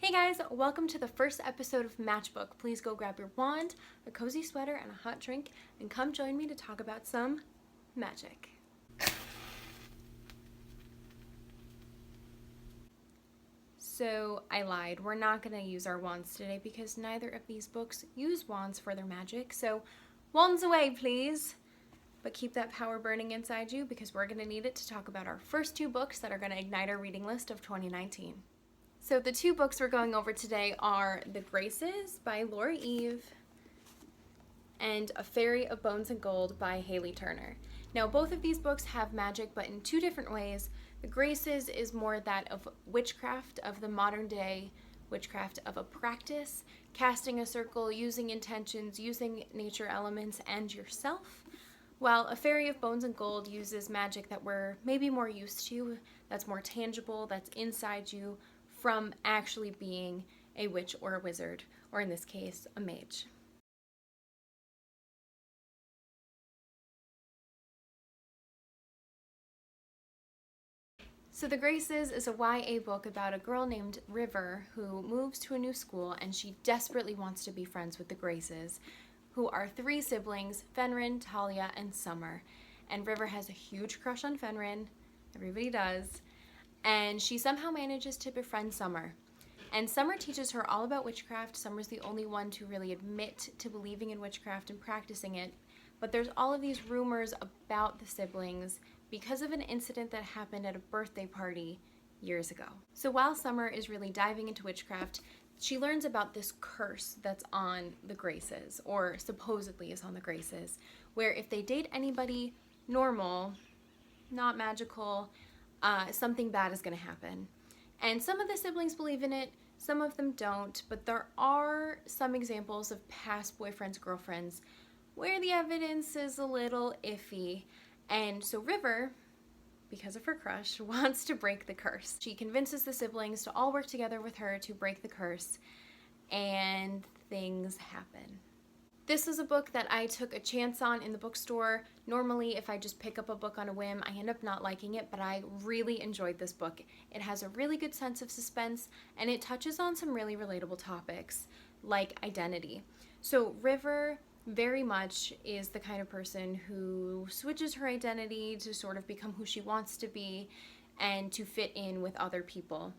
Hey guys, welcome to the first episode of Matchbook. Please go grab your wand, a cozy sweater, and a hot drink, and come join me to talk about some magic. So I lied. We're not going to use our wands today because neither of these books use wands for their magic. So wands away, please. But keep that power burning inside you because we're going to need it to talk about our first two books that are going to ignite our reading list of 2019. So the two books we're going over today are The Graces by Laura Eve and A Fairy of Bones and Gold by Haley Turner. Now both of these books have magic, but in two different ways. The Graces is more that of witchcraft, of the modern day witchcraft of a practice, casting a circle, using intentions, using nature elements and yourself. While A Fairy of Bones and Gold uses magic that we're maybe more used to, that's more tangible, that's inside you, from actually being a witch or a wizard, or in this case, a mage. So The Graces is a YA book about a girl named River who moves to a new school and she desperately wants to be friends with the Graces, who are three siblings, Fenrin, Talia, and Summer. And River has a huge crush on Fenrin, everybody does, and she somehow manages to befriend Summer. And Summer teaches her all about witchcraft. Summer's the only one to really admit to believing in witchcraft and practicing it. But there's all of these rumors about the siblings because of an incident that happened at a birthday party years ago. So while Summer is really diving into witchcraft, she learns about this curse that's on the Graces, or supposedly is on the Graces, where if they date anybody normal, not magical, something bad is going to happen. And some of the siblings believe in it, some of them don't, but there are some examples of past boyfriends, girlfriends, where the evidence is a little iffy. And so River, because of her crush, wants to break the curse. She convinces the siblings to all work together with her to break the curse, and things happen. This was a book that I took a chance on in the bookstore. Normally, if I just pick up a book on a whim, I end up not liking it, but I really enjoyed this book. It has a really good sense of suspense, and it touches on some really relatable topics, like identity. So River very much is the kind of person who switches her identity to sort of become who she wants to be and to fit in with other people,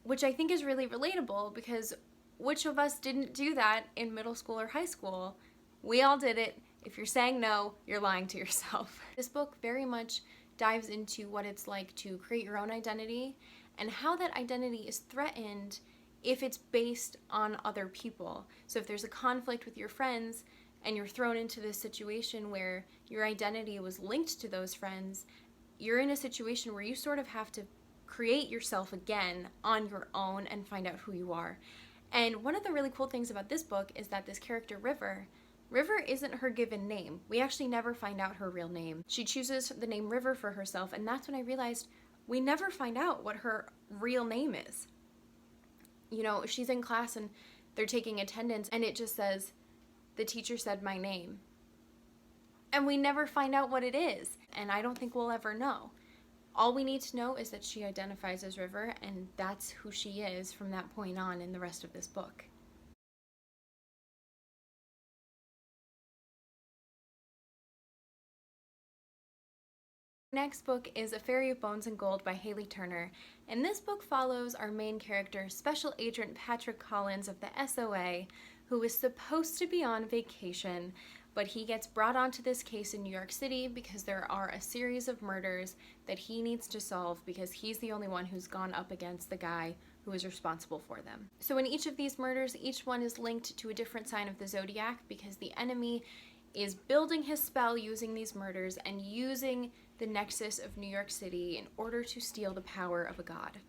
which I think is really relatable because which of us didn't do that in middle school or high school? We all did it. If you're saying no, you're lying to yourself. This book very much dives into what it's like to create your own identity and how that identity is threatened if it's based on other people. So if there's a conflict with your friends and you're thrown into this situation where your identity was linked to those friends, you're in a situation where you sort of have to create yourself again on your own and find out who you are. And one of the really cool things about this book is that this character, River isn't her given name. We actually never find out her real name. She chooses the name River for herself, and that's when I realized we never find out what her real name is. You know, she's in class and they're taking attendance, and it just says, "The teacher said my name." And we never find out what it is, and I don't think we'll ever know. All we need to know is that she identifies as River, and that's who she is from that point on in the rest of this book. Next book is A Fairy of Bones and Gold by Haley Turner, and this book follows our main character, Special Agent Patrick Collins of the SOA, who is supposed to be on vacation, but he gets brought onto this case in New York City because there are a series of murders that he needs to solve because he's the only one who's gone up against the guy who is responsible for them. So in each of these murders, each one is linked to a different sign of the zodiac because the enemy is building his spell using these murders and using the nexus of New York City in order to steal the power of a god.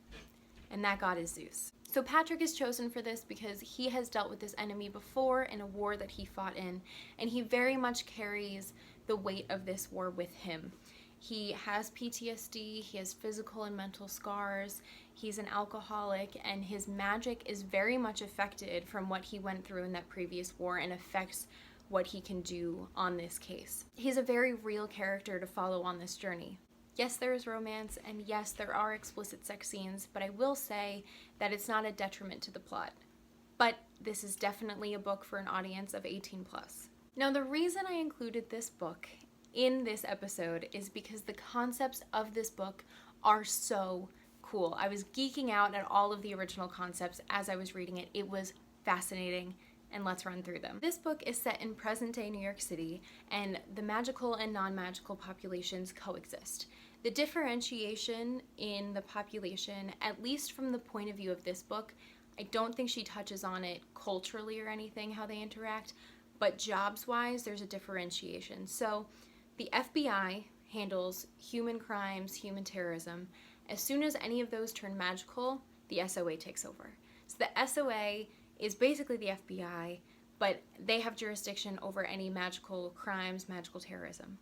And that god is Zeus. So Patrick is chosen for this because he has dealt with this enemy before in a war that he fought in, and he very much carries the weight of this war with him. He has PTSD, he has physical and mental scars, he's an alcoholic, and his magic is very much affected from what he went through in that previous war and affects what he can do on this case. He's a very real character to follow on this journey. Yes, there is romance, and yes, there are explicit sex scenes, but I will say that it's not a detriment to the plot. But this is definitely a book for an audience of 18 plus. Now, the reason I included this book in this episode is because the concepts of this book are so cool. I was geeking out at all of the original concepts as I was reading it. It was fascinating, and let's run through them. This book is set in present-day New York City, and the magical and non-magical populations coexist. The differentiation in the population, at least from the point of view of this book, I don't think she touches on it culturally or anything, how they interact, but jobs-wise, there's a differentiation. So the FBI handles human crimes, human terrorism. As soon as any of those turn magical, the SOA takes over. So the SOA is basically the FBI, but they have jurisdiction over any magical crimes, magical terrorism.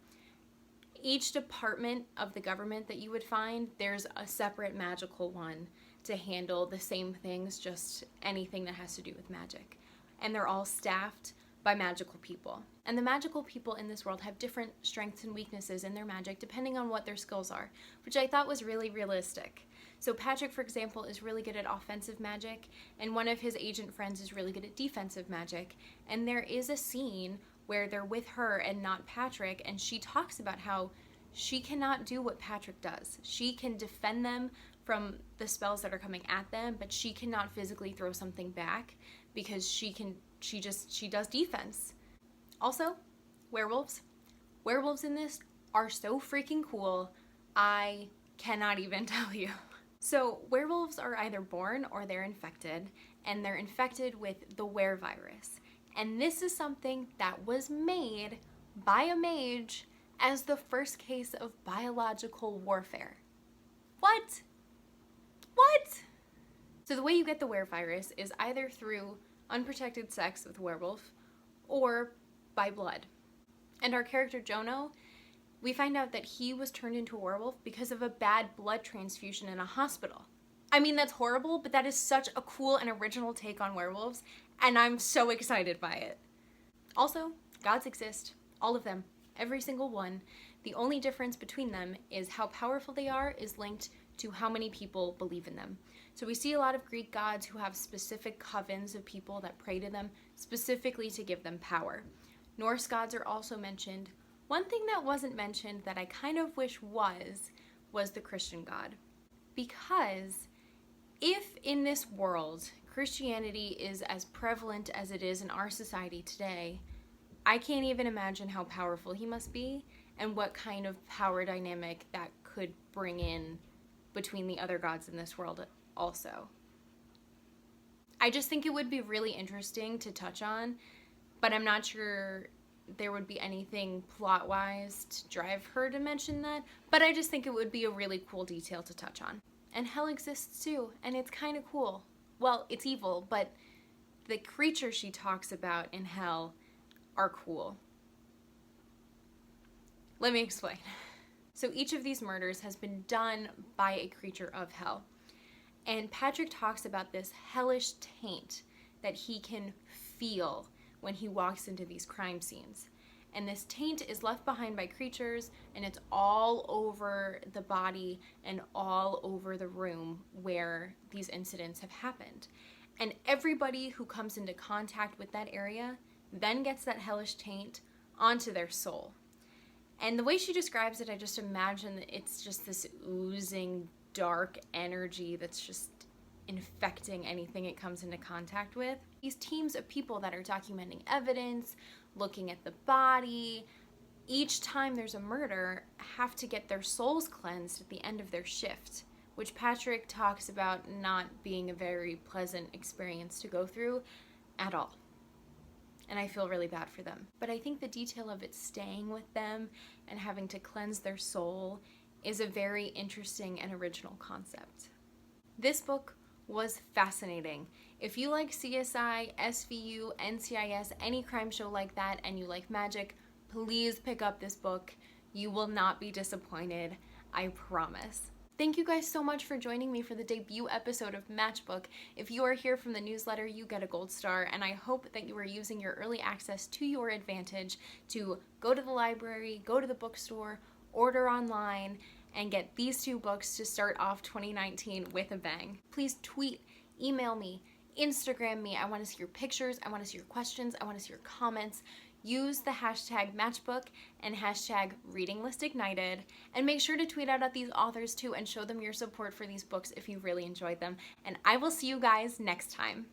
Each department of the government that you would find, there's a separate magical one to handle the same things, just anything that has to do with magic. And they're all staffed by magical people. And the magical people in this world have different strengths and weaknesses in their magic depending on what their skills are, which I thought was really realistic. So Patrick, for example, is really good at offensive magic, and one of his agent friends is really good at defensive magic. And there is a scene where they're with her and not Patrick, and she talks about how she cannot do what Patrick does. She can defend them from the spells that are coming at them, but she cannot physically throw something back because she does defense. Also, werewolves. Werewolves in this are so freaking cool. I cannot even tell you. So werewolves are either born or they're infected, and they're infected with the werevirus. And this is something that was made by a mage as the first case of biological warfare. What? What? So the way you get the werevirus is either through unprotected sex with a werewolf or by blood. And our character Jono, we find out that he was turned into a werewolf because of a bad blood transfusion in a hospital. I mean, that's horrible, but that is such a cool and original take on werewolves, and I'm so excited by it. Also, gods exist. All of them. Every single one. The only difference between them is how powerful they are is linked to how many people believe in them. So we see a lot of Greek gods who have specific covens of people that pray to them, specifically to give them power. Norse gods are also mentioned. One thing that wasn't mentioned that I kind of wish was the Christian God. Because if in this world Christianity is as prevalent as it is in our society today, I can't even imagine how powerful he must be and what kind of power dynamic that could bring in between the other gods in this world also. I just think it would be really interesting to touch on, but I'm not sure there would be anything plot-wise to drive her to mention that, but I just think it would be a really cool detail to touch on. And hell exists too, and it's kind of cool. Well, it's evil, but the creatures she talks about in hell are cool. Let me explain. So each of these murders has been done by a creature of hell. And Patrick talks about this hellish taint that he can feel when he walks into these crime scenes. And this taint is left behind by creatures, and it's all over the body and all over the room where these incidents have happened. And everybody who comes into contact with that area then gets that hellish taint onto their soul. And the way she describes it, I just imagine that it's just this oozing dark energy that's just infecting anything it comes into contact with. These teams of people that are documenting evidence, looking at the body, each time there's a murder, have to get their souls cleansed at the end of their shift, which Patrick talks about not being a very pleasant experience to go through at all. And I feel really bad for them. But I think the detail of it staying with them and having to cleanse their soul is a very interesting and original concept. This book was fascinating. If you like CSI, SVU, NCIS, any crime show like that, and you like magic, please pick up this book. You will not be disappointed, I promise. Thank you guys so much for joining me for the debut episode of Matchbook. If you are here from the newsletter, you get a gold star, and I hope that you are using your early access to your advantage to go to the library, go to the bookstore, order online, and get these 2 books to start off 2019 with a bang. Please tweet, email me, Instagram me. I want to see your pictures. I want to see your questions. I want to see your comments. Use the hashtag Matchbook and hashtag Reading List Ignited. And make sure to tweet out at these authors too and show them your support for these books if you really enjoyed them. And I will see you guys next time.